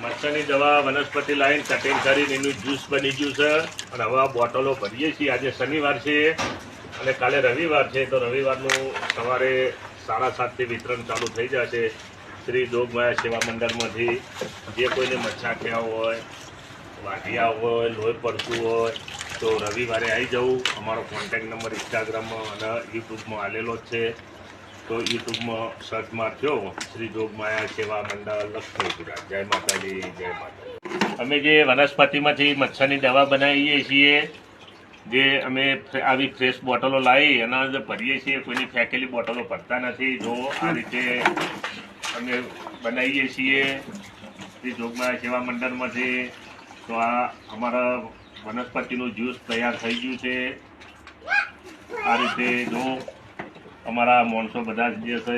મચ્છરની દવા વનસ્પતિ line cutting કરીને એનું જ્યુસ બની ગયું છે અને હવે આ બોટલો ભરીએ છીએ. આજે શનિવાર છે અને કાલે રવિવાર છે, તો રવિવારનું સવારે 7:30થી વિતરણ ચાલુ થઈ જશે. શ્રી જોગમાયા સેવા મંડળમાંથી જે કોઈને મચ્છા થયા હોય, વાઢિયા હોય, લોહી પડતું હોય તો રવિવારે આવી જવું. અમારો કોન્ટેક્ટ નંબર ઇન્સ્ટાગ્રામમાં અને યુટ્યુબમાં આલેલો જ છે, તો યુટ્યુબમાં સર્ચ મારજો શ્રી જોગમાયા સેવા મંડળ લક્ષ્મીપુરા. જય માતાજી, જય માતાજી. અમે જે વનસ્પતિમાંથી મચ્છરની દવા બનાવીએ છીએ, જે અમે આવી ફ્રેશ બોટલો લાવી એના અંદર ભરીએ છીએ. કોઈની ફેંકેલી બોટલો ભરતા નથી. જો આ રીતે અમે બનાવીએ છીએ શ્રી જોગમાયા સેવા મંડળમાંથી. તો આ અમારા વનસ્પતિનું જ્યુસ તૈયાર થઈ ગયું છે. આ રીતે જો અમારા માણસો બધા જે છે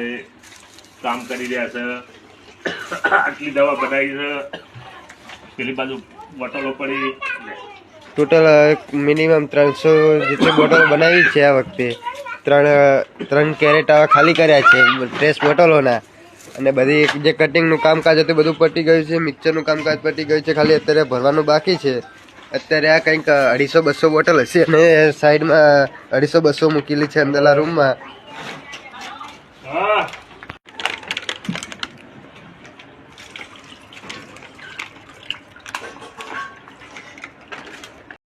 કામ કરી રહ્યા છે. આટલી દવા બનાવી છે. પેલી બાજુ બોટલો પડી. ટોટલ મિનિમમ 300 જેટલી બોટલો બનાવી છે. આ વખતે ત્રણ કેરેટ આવા ખાલી કર્યા છે ફ્રેશ બોટલોના. અને બધી જે કટિંગનું કામકાજ હતું બધું પતી ગયું છે. મિક્સરનું કામકાજ પતી ગયું છે. ખાલી અત્યારે ભરવાનું બાકી છે. અત્યારે આ કંઈક 250-200 બોટલ હશે અને સાઈડમાં 250-200 મૂકેલી છે અંદરના રૂમમાં.